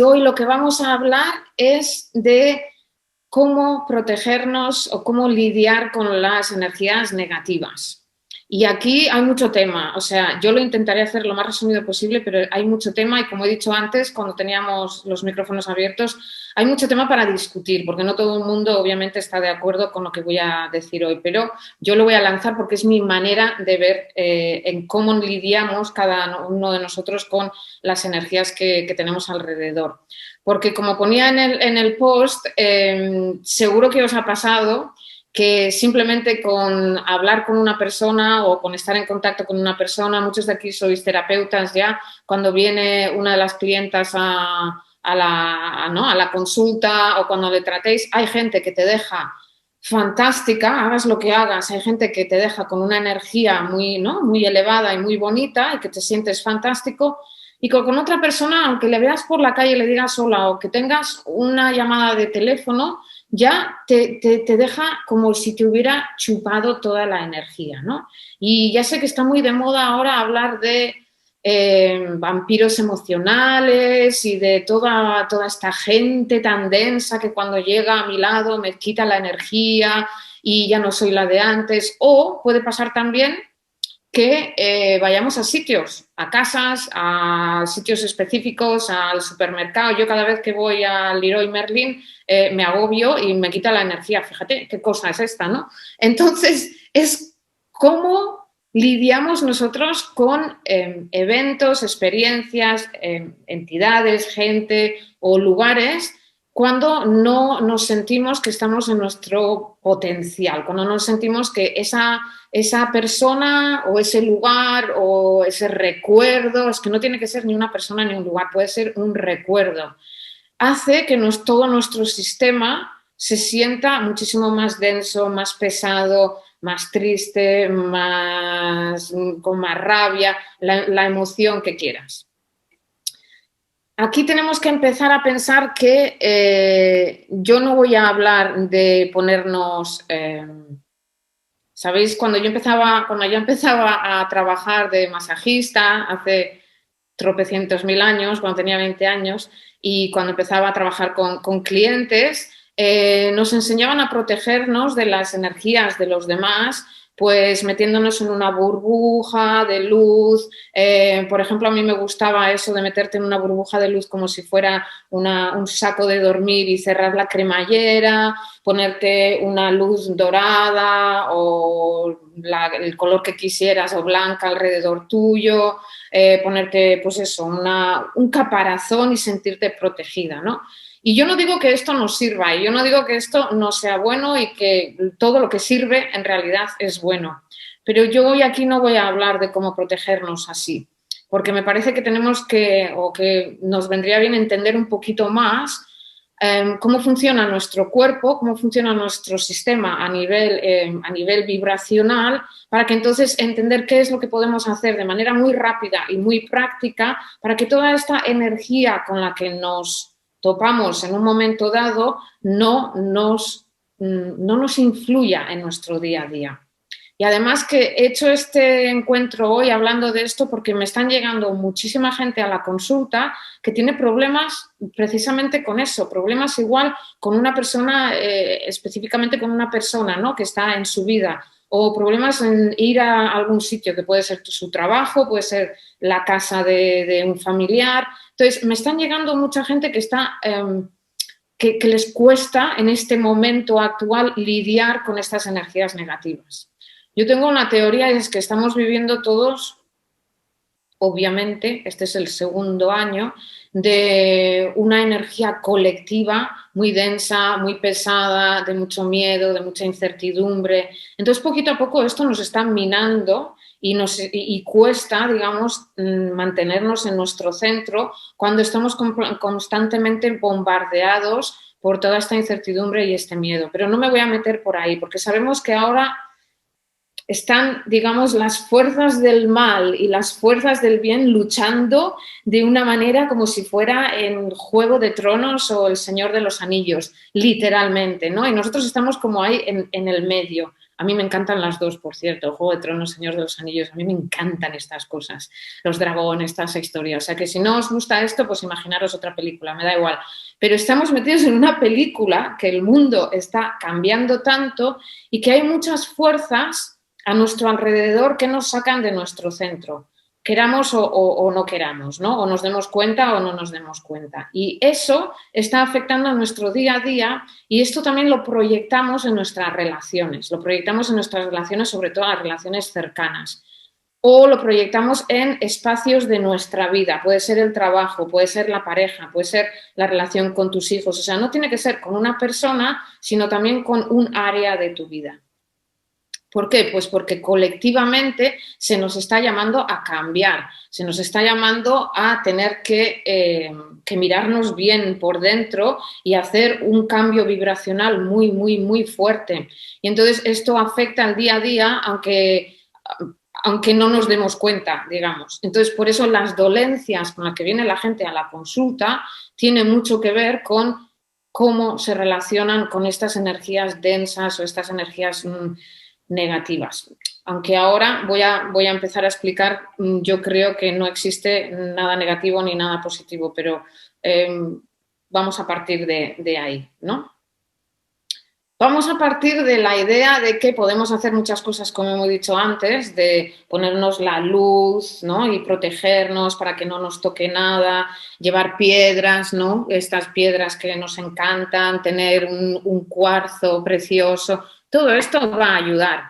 Hoy lo que vamos a hablar es de cómo protegernos o cómo lidiar con las energías negativas. Y aquí hay mucho tema, o sea, yo lo intentaré hacer lo más resumido posible, pero hay mucho tema y como he dicho antes, cuando teníamos los micrófonos abiertos, hay mucho tema para discutir, porque no todo el mundo obviamente está de acuerdo con lo que voy a decir hoy, pero yo lo voy a lanzar porque es mi manera de ver en cómo lidiamos cada uno de nosotros con las energías que tenemos alrededor. Porque como ponía en el post, seguro que os ha pasado que simplemente con hablar con una persona o con estar en contacto con una persona, muchos de aquí sois terapeutas ya, cuando viene una de las clientas a la consulta o cuando le tratéis, hay gente que te deja fantástica, hagas lo que hagas, hay gente que te deja con una energía muy, ¿no?, muy elevada y muy bonita y que te sientes fantástico, y con otra persona, aunque le veas por la calle y le digas hola o que tengas una llamada de teléfono, ya te deja como si te hubiera chupado toda la energía, ¿no? Y ya sé que está muy de moda ahora hablar de vampiros emocionales y de toda esta gente tan densa que cuando llega a mi lado me quita la energía y ya no soy la de antes. O puede pasar también que vayamos a sitios, a casas, a sitios específicos, al supermercado. Yo cada vez que voy al Leroy Merlin me agobio y me quita la energía. Fíjate qué cosa es esta, ¿no? Entonces, es cómo lidiamos nosotros con eventos, experiencias, entidades, gente o lugares cuando no nos sentimos que estamos en nuestro potencial, cuando nos sentimos que esa persona o ese lugar o ese recuerdo, es que no tiene que ser ni una persona ni un lugar, puede ser un recuerdo, hace que todo nuestro sistema se sienta muchísimo más denso, más pesado, más triste, con más rabia, la emoción que quieras. Aquí tenemos que empezar a pensar que yo no voy a hablar de ponernos... ¿Sabéis? Cuando yo empezaba a trabajar de masajista hace tropecientos mil años, cuando tenía 20 años, y cuando empezaba a trabajar con clientes, nos enseñaban a protegernos de las energías de los demás, pues metiéndonos en una burbuja de luz. Por ejemplo, a mí me gustaba eso de meterte en una burbuja de luz como si fuera un saco de dormir y cerrar la cremallera, ponerte una luz dorada o el color que quisieras o blanca alrededor tuyo, ponerte pues eso, un caparazón y sentirte protegida, ¿no? Y yo no digo que esto no sirva, y yo no digo que esto no sea bueno y que todo lo que sirve en realidad es bueno. Pero yo hoy aquí no voy a hablar de cómo protegernos así, porque me parece que tenemos o que nos vendría bien entender un poquito más cómo funciona nuestro cuerpo, cómo funciona nuestro sistema a nivel vibracional, para que entonces entender qué es lo que podemos hacer de manera muy rápida y muy práctica para que toda esta energía con la que nos topamos en un momento dado no nos influya en nuestro día a día. Y además que he hecho este encuentro hoy hablando de esto porque me están llegando muchísima gente a la consulta que tiene problemas precisamente con eso, problemas igual con una persona, específicamente con una persona, ¿no?, que está en su vida, o problemas en ir a algún sitio, que puede ser su trabajo, puede ser la casa de un familiar. Entonces, me están llegando mucha gente que está... que les cuesta en este momento actual lidiar con estas energías negativas. Yo tengo una teoría, y es que estamos viviendo todos, obviamente, este es el segundo año, de una energía colectiva muy densa, muy pesada, de mucho miedo, de mucha incertidumbre. Entonces, poquito a poco esto nos está minando y cuesta, digamos, mantenernos en nuestro centro cuando estamos constantemente bombardeados por toda esta incertidumbre y este miedo. Pero no me voy a meter por ahí, porque sabemos que ahora están, digamos, las fuerzas del mal y las fuerzas del bien luchando de una manera como si fuera en Juego de Tronos o El Señor de los Anillos, literalmente, ¿no? Y nosotros estamos como ahí en el medio. A mí me encantan las dos, por cierto, Juego de Tronos, Señor de los Anillos, a mí me encantan estas cosas, los dragones, estas historias. O sea, que si no os gusta esto, pues imaginaros otra película, me da igual. Pero estamos metidos en una película que el mundo está cambiando tanto y que hay muchas fuerzas a nuestro alrededor que nos sacan de nuestro centro, queramos o no queramos, ¿no? O nos demos cuenta o no nos demos cuenta. Y eso está afectando a nuestro día a día y esto también lo proyectamos en nuestras relaciones, sobre todo las relaciones cercanas. O lo proyectamos en espacios de nuestra vida, puede ser el trabajo, puede ser la pareja, puede ser la relación con tus hijos, o sea, no tiene que ser con una persona, sino también con un área de tu vida. ¿Por qué? Pues porque colectivamente se nos está llamando a cambiar, se nos está llamando a tener que mirarnos bien por dentro y hacer un cambio vibracional muy, muy, muy fuerte. Y entonces esto afecta al día a día, aunque no nos demos cuenta, digamos. Entonces, por eso las dolencias con las que viene la gente a la consulta tienen mucho que ver con cómo se relacionan con estas energías densas o estas energías negativas. Aunque ahora voy a empezar a explicar, yo creo que no existe nada negativo ni nada positivo, pero vamos a partir de ahí, ¿no? Vamos a partir de la idea de que podemos hacer muchas cosas, como hemos dicho antes, de ponernos la luz, ¿no? Y protegernos para que no nos toque nada, llevar piedras, ¿no? Estas piedras que nos encantan, tener un cuarzo precioso, todo esto va a ayudar.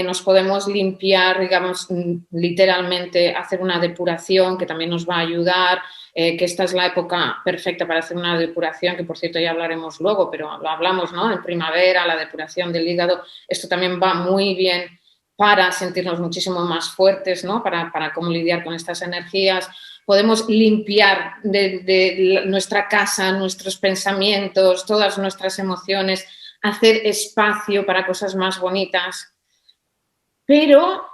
Nos podemos limpiar, digamos, literalmente hacer una depuración que también nos va a ayudar. Que esta es la época perfecta para hacer una depuración, que por cierto ya hablaremos luego, pero lo hablamos, ¿no? En primavera, la depuración del hígado, esto también va muy bien para sentirnos muchísimo más fuertes, ¿no? Para cómo lidiar con estas energías. Podemos limpiar de nuestra casa, nuestros pensamientos, todas nuestras emociones, hacer espacio para cosas más bonitas. Pero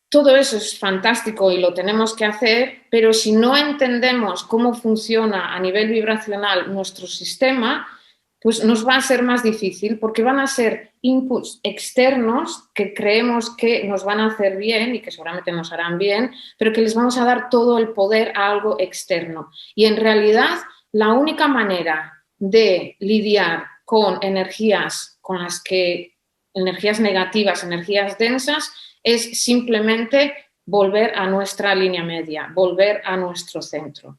todo eso es fantástico y lo tenemos que hacer, pero si no entendemos cómo funciona a nivel vibracional nuestro sistema, pues nos va a ser más difícil porque van a ser inputs externos que creemos que nos van a hacer bien y que seguramente nos harán bien, pero que les vamos a dar todo el poder a algo externo. Y en realidad la única manera de lidiar con energías energías negativas, energías densas, es simplemente volver a nuestra línea media, volver a nuestro centro.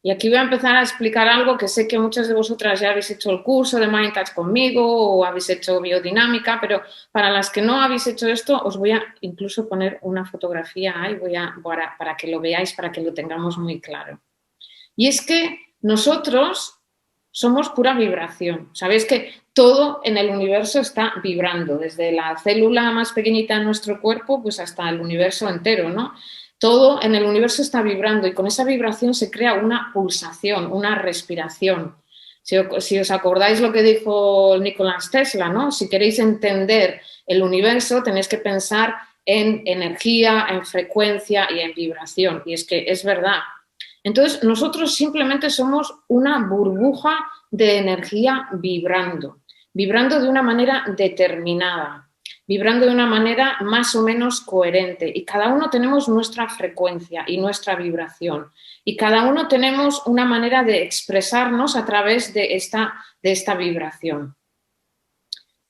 Y aquí voy a empezar a explicar algo que sé que muchas de vosotras ya habéis hecho el curso de Mind Touch conmigo o habéis hecho biodinámica, pero para las que no habéis hecho esto, os voy a incluso poner una fotografía ahí para que lo veáis, para que lo tengamos muy claro. Y es que nosotros somos pura vibración. Sabéis que todo en el universo está vibrando, desde la célula más pequeñita de nuestro cuerpo pues hasta el universo entero, ¿no? Todo en el universo está vibrando y con esa vibración se crea una pulsación, una respiración. Si os acordáis lo que dijo Nikola Tesla, ¿no? Si queréis entender el universo tenéis que pensar en energía, en frecuencia y en vibración. Y es que es verdad. Entonces, nosotros simplemente somos una burbuja de energía vibrando de una manera determinada, vibrando de una manera más o menos coherente. Y cada uno tenemos nuestra frecuencia y nuestra vibración. Y cada uno tenemos una manera de expresarnos a través de esta vibración.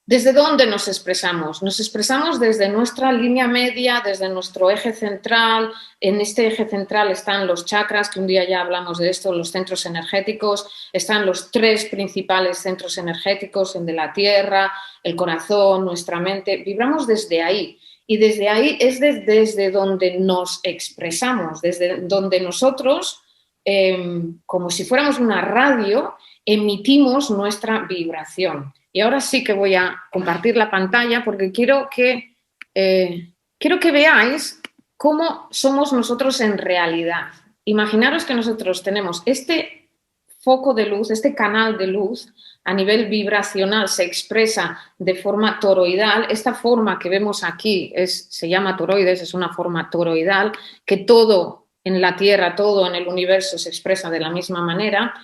¿Desde dónde nos expresamos? Nos expresamos desde nuestra línea media, desde nuestro eje central. En este eje central están los chakras, que un día ya hablamos de esto, los centros energéticos. Están los 3 principales centros energéticos, el de la tierra, el corazón, nuestra mente. Vibramos desde ahí. Y desde ahí es desde donde nos expresamos, desde donde nosotros, como si fuéramos una radio, emitimos nuestra vibración. Y ahora sí que voy a compartir la pantalla porque quiero que veáis cómo somos nosotros en realidad. Imaginaros que nosotros tenemos este foco de luz, este canal de luz a nivel vibracional se expresa de forma toroidal. Esta forma que vemos aquí se llama toroides, es una forma toroidal, que todo en la Tierra, todo en el universo se expresa de la misma manera.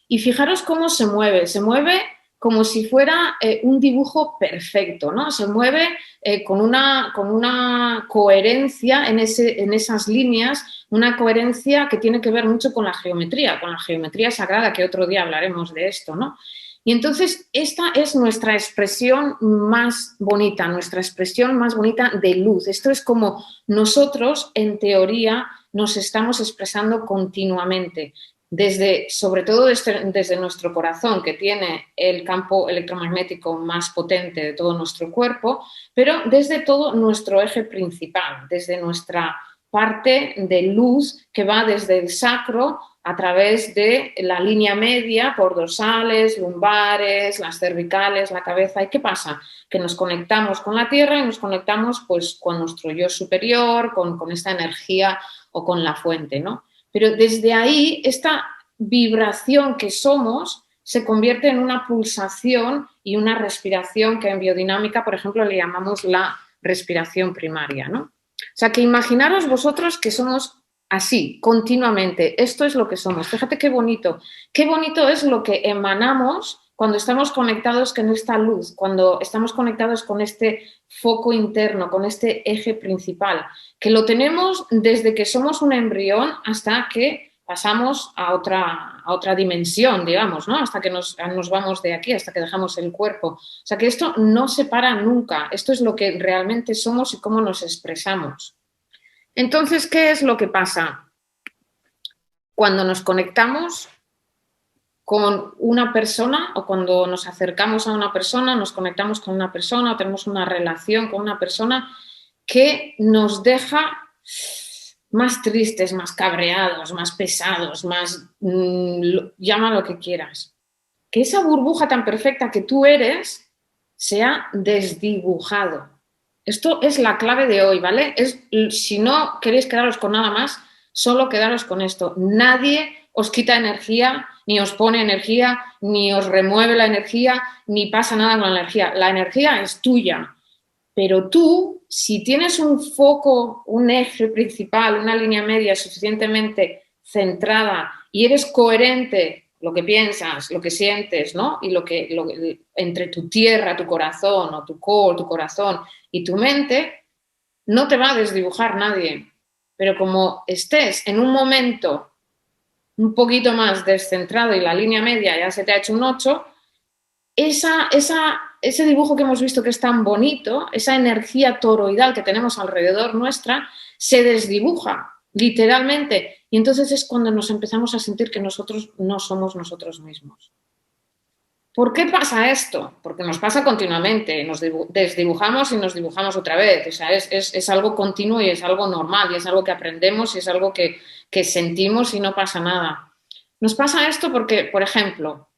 Y fijaros cómo se mueve como si fuera un dibujo perfecto, ¿no? Se mueve con una coherencia en esas líneas, una coherencia que tiene que ver mucho con la geometría sagrada, que otro día hablaremos de esto, ¿no? Y entonces esta es nuestra expresión más bonita, de luz. Esto es como nosotros, en teoría, nos estamos expresando continuamente. Sobre todo desde nuestro corazón, que tiene el campo electromagnético más potente de todo nuestro cuerpo, pero desde todo nuestro eje principal, desde nuestra parte de luz que va desde el sacro a través de la línea media por dorsales, lumbares, las cervicales, la cabeza. ¿Y qué pasa? Que nos conectamos con la tierra y nos conectamos pues con nuestro yo superior, con esta energía o con la fuente, ¿no? Pero desde ahí, esta vibración que somos se convierte en una pulsación y una respiración que en biodinámica, por ejemplo, le llamamos la respiración primaria, ¿no? O sea, que imaginaros vosotros que somos así, continuamente. Esto es lo que somos. Fíjate qué bonito. Qué bonito es lo que emanamos cuando estamos conectados con esta luz, cuando estamos conectados con este foco interno, con este eje principal, que lo tenemos desde que somos un embrión hasta que pasamos a otra dimensión, digamos, ¿no? Hasta que nos vamos de aquí, hasta que dejamos el cuerpo. O sea, que esto no se para nunca. Esto es lo que realmente somos y cómo nos expresamos. Entonces, ¿qué es lo que pasa? Cuando nos conectamos con una persona o cuando nos acercamos a una persona, nos conectamos con una persona o tenemos una relación con una persona que nos deja más tristes, más cabreados, más pesados, más... llama lo que quieras. Que esa burbuja tan perfecta que tú eres se ha desdibujado. Esto es la clave de hoy, ¿vale? Si no queréis quedaros con nada más, solo quedaros con esto. Nadie os quita energía, ni os pone energía, ni os remueve la energía, ni pasa nada con la energía. La energía es tuya. Pero tú, si tienes un foco, un eje principal, una línea media suficientemente centrada y eres coherente lo que piensas, lo que sientes, ¿no? Y entre tu tierra, tu corazón, o tu core, tu corazón y tu mente, no te va a desdibujar nadie. Pero como estés en un momento un poquito más descentrado y la línea media ya se te ha hecho un 8, ese dibujo que hemos visto que es tan bonito, esa energía toroidal que tenemos alrededor nuestra, se desdibuja literalmente. Y entonces es cuando nos empezamos a sentir que nosotros no somos nosotros mismos. ¿Por qué pasa esto? Porque nos pasa continuamente, nos desdibujamos y nos dibujamos otra vez. O sea, es algo continuo y es algo normal y es algo que aprendemos y es algo que sentimos y no pasa nada. Nos pasa esto porque, por ejemplo,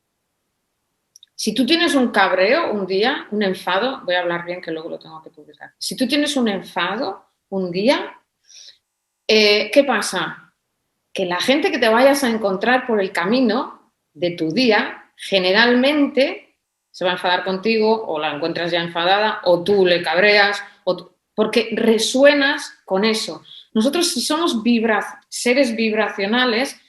si tú tienes un cabreo un día, un enfado, voy a hablar bien que luego lo tengo que publicar. Si tú tienes un enfado un día, ¿qué pasa? Que la gente que te vayas a encontrar por el camino de tu día, generalmente se va a enfadar contigo o la encuentras ya enfadada o tú le cabreas, porque resuenas con eso. Nosotros, si somos seres vibracionales,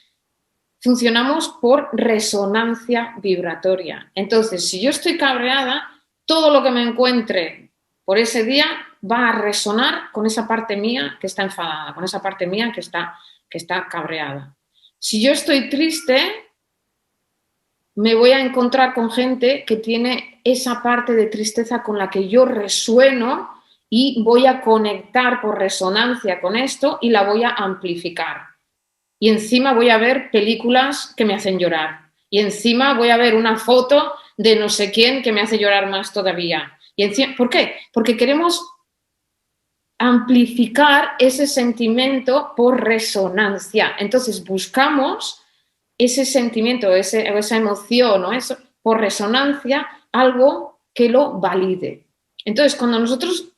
funcionamos por resonancia vibratoria. Entonces, si yo estoy cabreada, todo lo que me encuentre por ese día va a resonar con esa parte mía que está enfadada, con esa parte mía que está cabreada. Si yo estoy triste, me voy a encontrar con gente que tiene esa parte de tristeza con la que yo resueno y voy a conectar por resonancia con esto y la voy a amplificar. Y encima voy a ver películas que me hacen llorar. Y encima voy a ver una foto de no sé quién que me hace llorar más todavía. Y encima, ¿por qué? Porque queremos amplificar ese sentimiento por resonancia. Entonces buscamos ese sentimiento, esa emoción, ¿no? Eso, por resonancia, algo que lo valide. Entonces, cuando nosotros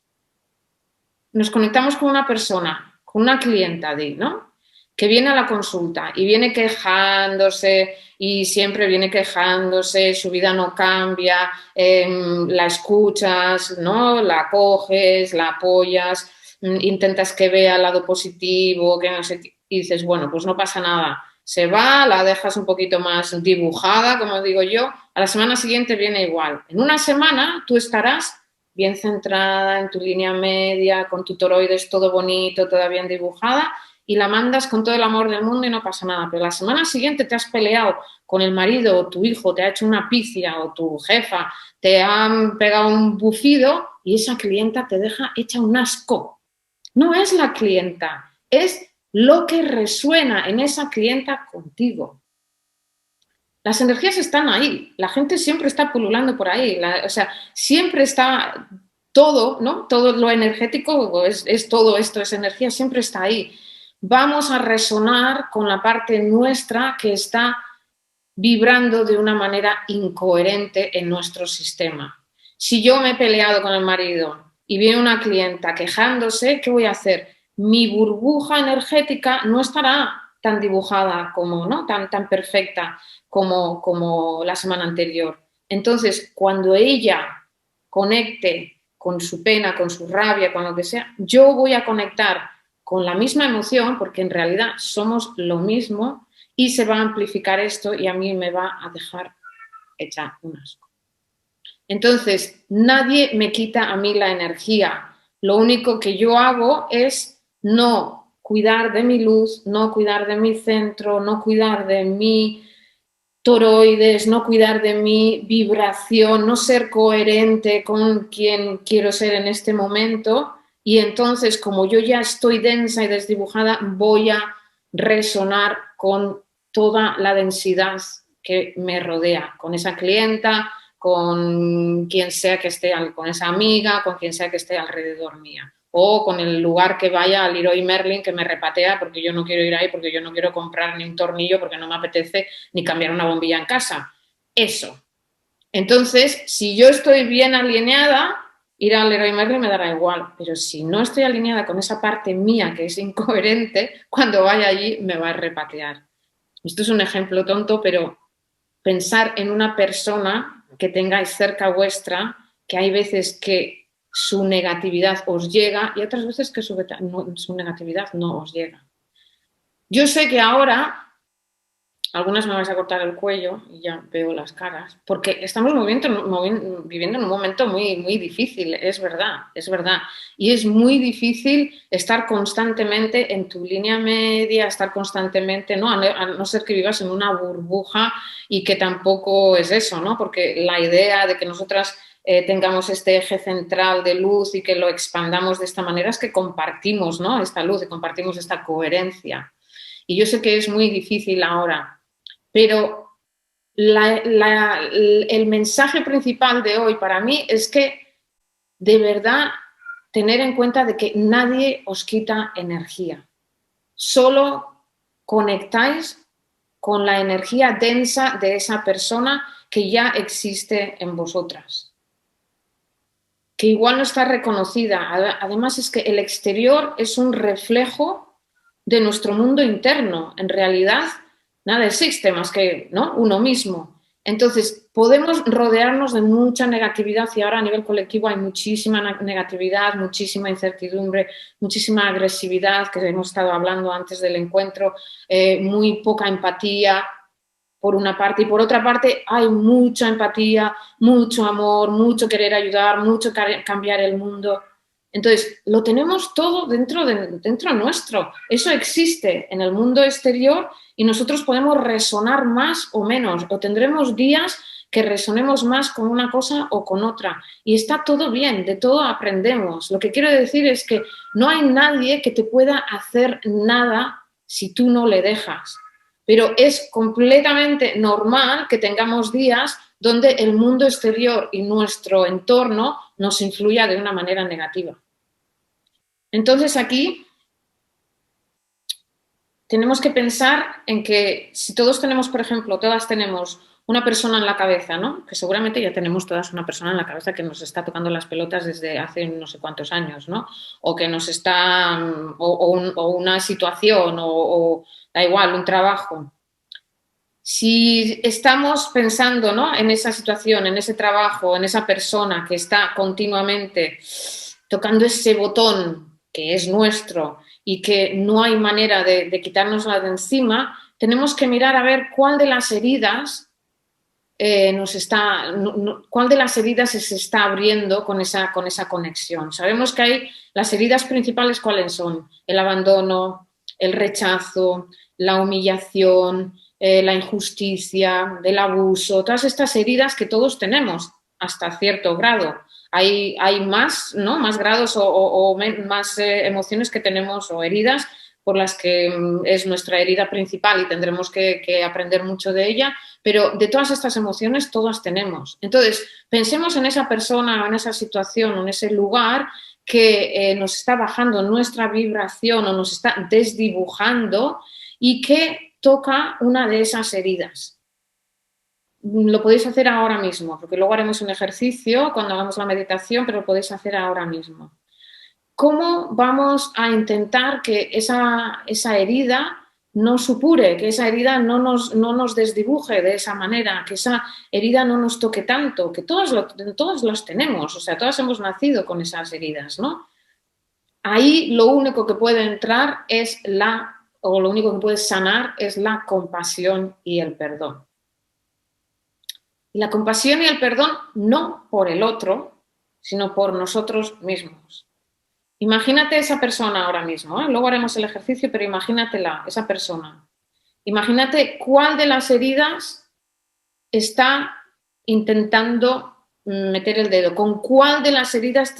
nos conectamos con una persona, con una clienta, ¿no?, que viene a la consulta y viene quejándose y siempre viene quejándose, su vida no cambia, la escuchas, ¿no?, la acoges, la apoyas, intentas que vea el lado positivo, que no sé qué, y dices, bueno, pues no pasa nada. se va, la dejas un poquito más dibujada, como digo yo, a la semana siguiente viene igual. En una semana tú estarás bien centrada en tu línea media, con tu toroides todo bonito, toda bien dibujada, y la mandas con todo el amor del mundo y no pasa nada. Pero la semana siguiente te has peleado con el marido o tu hijo, te ha hecho una pifia o tu jefa, te han pegado un bufido y esa clienta te deja hecha un asco. No es la clienta, es lo que resuena en esa clienta contigo. Las energías están ahí, la gente siempre está pululando por ahí, o sea, siempre está todo, ¿no? Todo lo energético es todo esto, es energía, siempre está ahí. Vamos a resonar con la parte nuestra que está vibrando de una manera incoherente en nuestro sistema. Si yo me he peleado con el marido y viene una clienta quejándose, ¿qué voy a hacer? Mi burbuja energética no estará tan dibujada como, ¿no? tan perfecta como la semana anterior. Entonces, cuando ella conecte con su pena, con su rabia, con lo que sea, yo voy a conectar con la misma emoción, porque en realidad somos lo mismo, y se va a amplificar esto y a mí me va a dejar hecha un asco. Entonces, nadie me quita a mí la energía. Lo único que yo hago es no cuidar de mi luz, no cuidar de mi centro, no cuidar de mi toroides, no cuidar de mi vibración, no ser coherente con quien quiero ser en este momento. Y entonces, como yo ya estoy densa y desdibujada, voy a resonar con toda la densidad que me rodea, con esa clienta, con quien sea que esté, con esa amiga, con quien sea que esté alrededor mía. O con el lugar que vaya al Leroy Merlin que me repatea porque yo no quiero ir ahí, porque yo no quiero comprar ni un tornillo, porque no me apetece ni cambiar una bombilla en casa. Eso. Entonces, si yo estoy bien alineada, ir al Leroy Merlin me dará igual. Pero si no estoy alineada con esa parte mía que es incoherente, cuando vaya allí me va a repatear. Esto es un ejemplo tonto, pero pensar en una persona que tengáis cerca vuestra, que hay veces que su negatividad os llega y otras veces que su negatividad no os llega. Yo sé que ahora algunas me vais a cortar el cuello y ya veo las caras, porque estamos viviendo en un momento muy, muy difícil, es verdad, es verdad. Y es muy difícil estar constantemente en tu línea media, estar constantemente, ¿no? A no ser que vivas en una burbuja y que tampoco es eso, ¿no? Porque la idea de que nosotras tengamos este eje central de luz y que lo expandamos de esta manera es que compartimos, ¿no? Esta luz y compartimos esta coherencia. Y yo sé que es muy difícil ahora, pero el mensaje principal de hoy para mí es que de verdad tener en cuenta de que nadie os quita energía. Solo conectáis con la energía densa de esa persona que ya existe en vosotras, que igual no está reconocida. Además es que el exterior es un reflejo de nuestro mundo interno. En realidad, nada existe más que, ¿no?, uno mismo. Entonces, podemos rodearnos de mucha negatividad y ahora a nivel colectivo hay muchísima negatividad, muchísima incertidumbre, muchísima agresividad, que hemos estado hablando antes del encuentro, muy poca empatía, por una parte, y por otra parte hay mucha empatía, mucho amor, mucho querer ayudar, mucho cambiar el mundo. Entonces, lo tenemos todo dentro nuestro. Eso existe en el mundo exterior y nosotros podemos resonar más o menos, o tendremos días que resonemos más con una cosa o con otra. Y está todo bien, de todo aprendemos. Lo que quiero decir es que no hay nadie que te pueda hacer nada si tú no le dejas. Pero es completamente normal que tengamos días donde el mundo exterior y nuestro entorno nos influya de una manera negativa. Entonces aquí tenemos que pensar en que si todos tenemos, por ejemplo, todas tenemos una persona en la cabeza, ¿no? Que seguramente ya tenemos todas una persona en la cabeza que nos está tocando las pelotas desde hace no sé cuántos años, ¿no? O que nos está, o una situación, o da igual, un trabajo. Si estamos pensando, ¿no?, en esa situación, en ese trabajo, en esa persona que está continuamente tocando ese botón que es nuestro y que no hay manera de quitárnosla de encima, tenemos que mirar a ver cuál de las heridas cuál de las heridas se está abriendo con esa conexión. Sabemos que hay las heridas principales, ¿cuáles son? El abandono, el rechazo, la humillación, la injusticia, el abuso, todas estas heridas que todos tenemos hasta cierto grado. Hay más, ¿no? Más grados o más emociones que tenemos o heridas por las que es nuestra herida principal y tendremos que aprender mucho de ella, pero de todas estas emociones todas tenemos. Entonces, pensemos en esa persona, en esa situación, en ese lugar que nos está bajando nuestra vibración o nos está desdibujando y que toca una de esas heridas. Lo podéis hacer ahora mismo, porque luego haremos un ejercicio cuando hagamos la meditación, pero lo podéis hacer ahora mismo. ¿Cómo vamos a intentar que esa herida no supure, que esa herida no nos desdibuje de esa manera, que esa herida no nos toque tanto, que todos las tenemos, o sea, todas hemos nacido con esas heridas, ¿no? Ahí lo único que puede entrar o lo único que puede sanar es la compasión y el perdón. Y la compasión y el perdón no por el otro, sino por nosotros mismos. Imagínate esa persona ahora mismo, ¿eh? Luego haremos el ejercicio, pero imagínatela, esa persona. Imagínate cuál de las heridas está intentando meter el dedo, con cuál de las heridas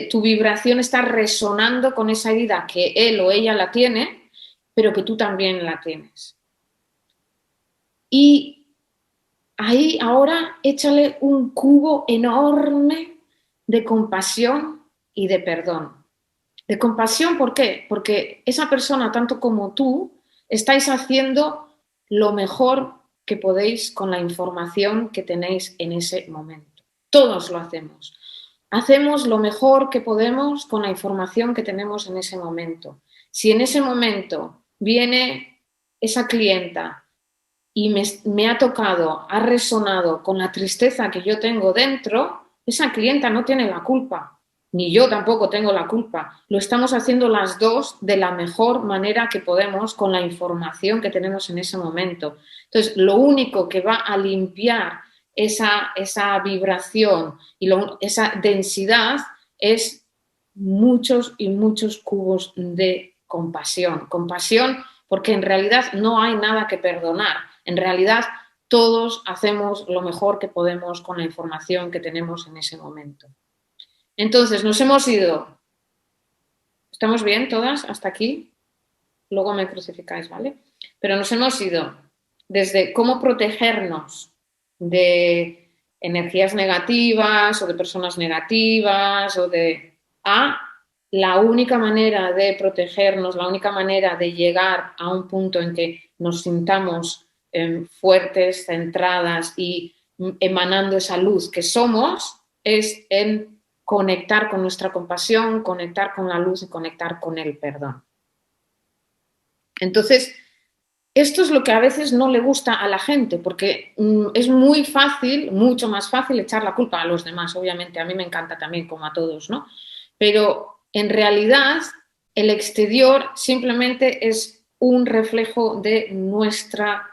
tu vibración está resonando con esa herida que él o ella la tiene, pero que tú también la tienes. Y ahí ahora échale un cubo enorme de compasión y de perdón. De compasión, ¿por qué? Porque esa persona, tanto como tú, estáis haciendo lo mejor que podéis con la información que tenéis en ese momento. Todos lo hacemos. Hacemos lo mejor que podemos con la información que tenemos en ese momento. Si en ese momento viene esa clienta y me ha tocado, ha resonado con la tristeza que yo tengo dentro, esa clienta no tiene la culpa. Ni yo tampoco tengo la culpa. Lo estamos haciendo las dos de la mejor manera que podemos con la información que tenemos en ese momento. Entonces, lo único que va a limpiar esa vibración y esa densidad es muchos y muchos cubos de compasión. Compasión porque en realidad no hay nada que perdonar. En realidad todos hacemos lo mejor que podemos con la información que tenemos en ese momento. Entonces, nos hemos ido. ¿Estamos bien todas hasta aquí? Luego me crucificáis, ¿vale? Pero nos hemos ido desde cómo protegernos de energías negativas o de personas negativas a la única manera de protegernos, la única manera de llegar a un punto en que nos sintamos fuertes, centradas y emanando esa luz que somos, es en conectar con nuestra compasión, conectar con la luz y conectar con el perdón. Entonces, esto es lo que a veces no le gusta a la gente, porque es muy fácil, mucho más fácil echar la culpa a los demás, obviamente, a mí me encanta también, como a todos, ¿no? Pero en realidad el exterior simplemente es un reflejo de nuestra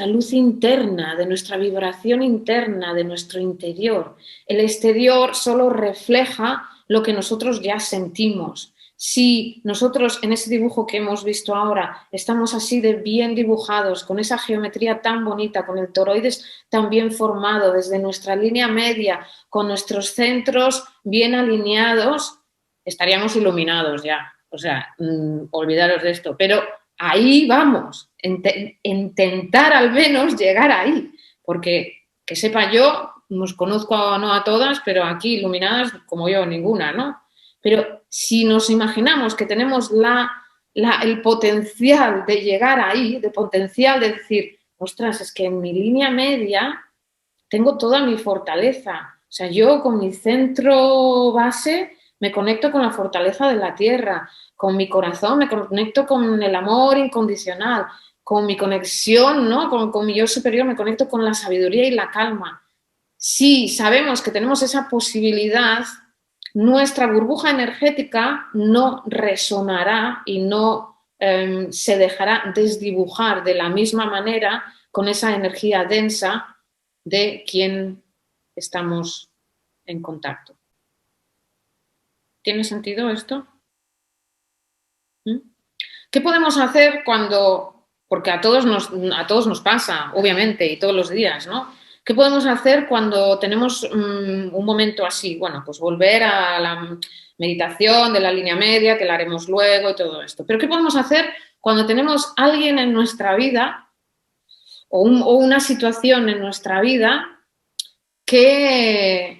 luz interna, de nuestra vibración interna, de nuestro interior. El exterior solo refleja lo que nosotros ya sentimos. Si nosotros en ese dibujo que hemos visto ahora estamos así de bien dibujados, con esa geometría tan bonita, con el toroides tan bien formado, desde nuestra línea media, con nuestros centros bien alineados, estaríamos iluminados ya. O sea, olvidaros de esto. Pero ahí vamos, intentar al menos llegar ahí, porque que sepa yo, nos conozco no a todas, pero aquí iluminadas como yo, ninguna, ¿no? Pero si nos imaginamos que tenemos el potencial de llegar ahí, de potencial de decir, ostras, es que en mi línea media tengo toda mi fortaleza. O sea, yo con mi centro base me conecto con la fortaleza de la tierra, con mi corazón, me conecto con el amor incondicional, con mi conexión, ¿no? Con mi yo superior, me conecto con la sabiduría y la calma. Si sabemos que tenemos esa posibilidad, nuestra burbuja energética no resonará y no se dejará desdibujar de la misma manera con esa energía densa de quien estamos en contacto. ¿Tiene sentido esto? ¿Qué podemos hacer cuando, porque a todos nos pasa, obviamente, y todos los días, ¿no? ¿Qué podemos hacer cuando tenemos un momento así? Bueno, pues volver a la meditación de la línea media, que la haremos luego y todo esto. Pero ¿qué podemos hacer cuando tenemos alguien en nuestra vida o una situación en nuestra vida que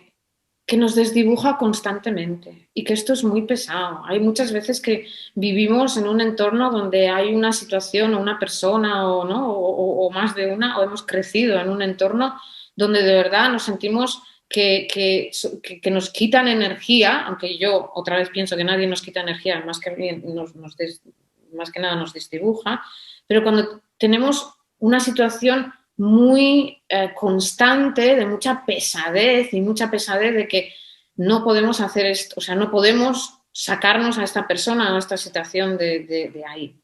nos desdibuja constantemente y que esto es muy pesado? Hay muchas veces que vivimos en un entorno donde hay una situación o una persona o, ¿no? o más de una, o hemos crecido en un entorno donde de verdad nos sentimos que nos quitan energía, aunque yo otra vez pienso que nadie nos quita energía, más que nada nos desdibuja, pero cuando tenemos una situación muy constante, de mucha pesadez de que no podemos hacer esto, o sea, no podemos sacarnos a esta persona, a esta situación de ahí.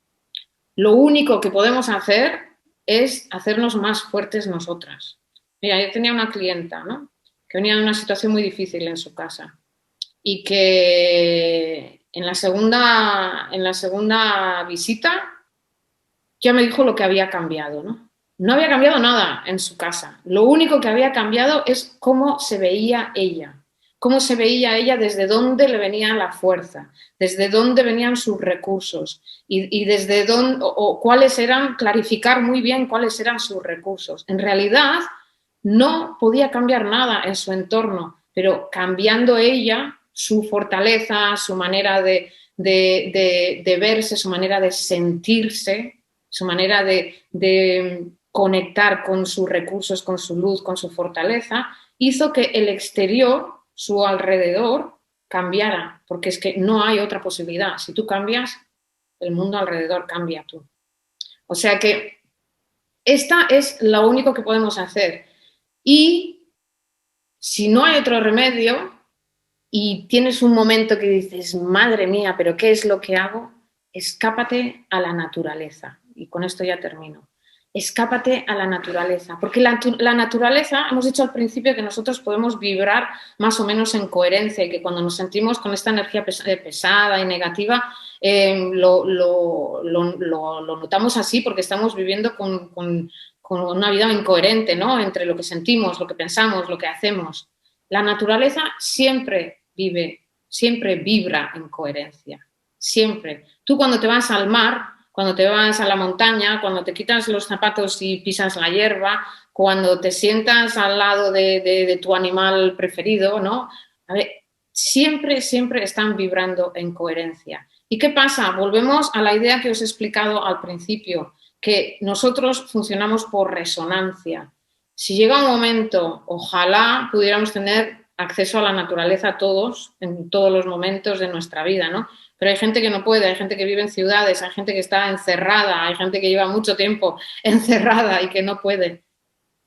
Lo único que podemos hacer es hacernos más fuertes nosotras. Mira, yo tenía una clienta, ¿no? Que venía de una situación muy difícil en su casa y que en la segunda visita ya me dijo lo que había cambiado, ¿no? No había cambiado nada en su casa. Lo único que había cambiado es cómo se veía ella. Cómo se veía ella, desde dónde le venía la fuerza, desde dónde venían sus recursos y desde dónde, o cuáles eran, clarificar muy bien cuáles eran sus recursos. En realidad, no podía cambiar nada en su entorno, pero cambiando ella, su fortaleza, su manera de verse, su manera de sentirse, su manera de conectar con sus recursos, con su luz, con su fortaleza, hizo que el exterior, su alrededor, cambiara, porque es que no hay otra posibilidad. Si tú cambias, el mundo alrededor cambia tú. O sea que esta es lo único que podemos hacer. Y si no hay otro remedio y tienes un momento que dices, madre mía, ¿pero qué es lo que hago? Escápate a la naturaleza. Y con esto ya termino. Escápate a la naturaleza, porque la naturaleza, hemos dicho al principio que nosotros podemos vibrar más o menos en coherencia y que cuando nos sentimos con esta energía pesada y negativa, lo notamos así porque estamos viviendo con una vida incoherente, ¿no? Entre lo que sentimos, lo que pensamos, lo que hacemos. La naturaleza siempre vibra en coherencia, siempre. Tú cuando te vas al mar, cuando te vas a la montaña, cuando te quitas los zapatos y pisas la hierba, cuando te sientas al lado de tu animal preferido, ¿no? A ver, siempre están vibrando en coherencia. ¿Y qué pasa? Volvemos a la idea que os he explicado al principio, que nosotros funcionamos por resonancia. Si llega un momento, ojalá pudiéramos tener acceso a la naturaleza todos, en todos los momentos de nuestra vida, ¿no? Pero hay gente que no puede, hay gente que vive en ciudades, hay gente que está encerrada, hay gente que lleva mucho tiempo encerrada y que no puede.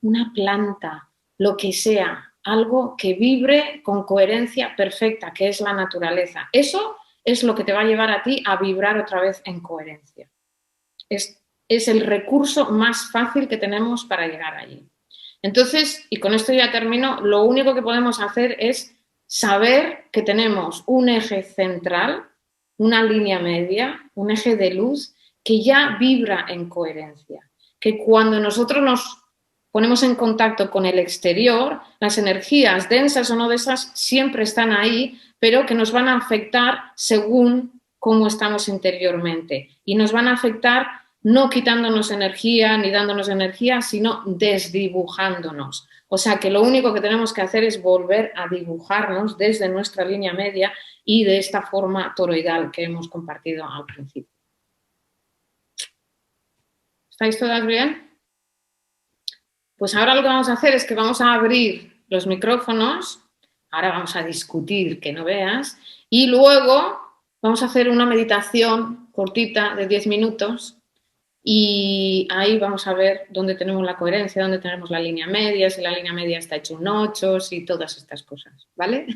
Una planta, lo que sea, algo que vibre con coherencia perfecta, que es la naturaleza. Eso es lo que te va a llevar a ti a vibrar otra vez en coherencia. Es el recurso más fácil que tenemos para llegar allí. Entonces, y con esto ya termino, lo único que podemos hacer es saber que tenemos un eje central, una línea media, un eje de luz que ya vibra en coherencia, que cuando nosotros nos ponemos en contacto con el exterior, las energías densas o no densas siempre están ahí, pero que nos van a afectar según cómo estamos interiormente y nos van a afectar no quitándonos energía ni dándonos energía, sino desdibujándonos. O sea que lo único que tenemos que hacer es volver a dibujarnos desde nuestra línea media y de esta forma toroidal que hemos compartido al principio. ¿Estáis todas bien? Pues ahora lo que vamos a hacer es que vamos a abrir los micrófonos, ahora vamos a discutir, que no veas, y luego vamos a hacer una meditación cortita de 10 minutos y ahí vamos a ver dónde tenemos la coherencia, dónde tenemos la línea media, si la línea media está hecha un 8, si todas estas cosas, ¿vale?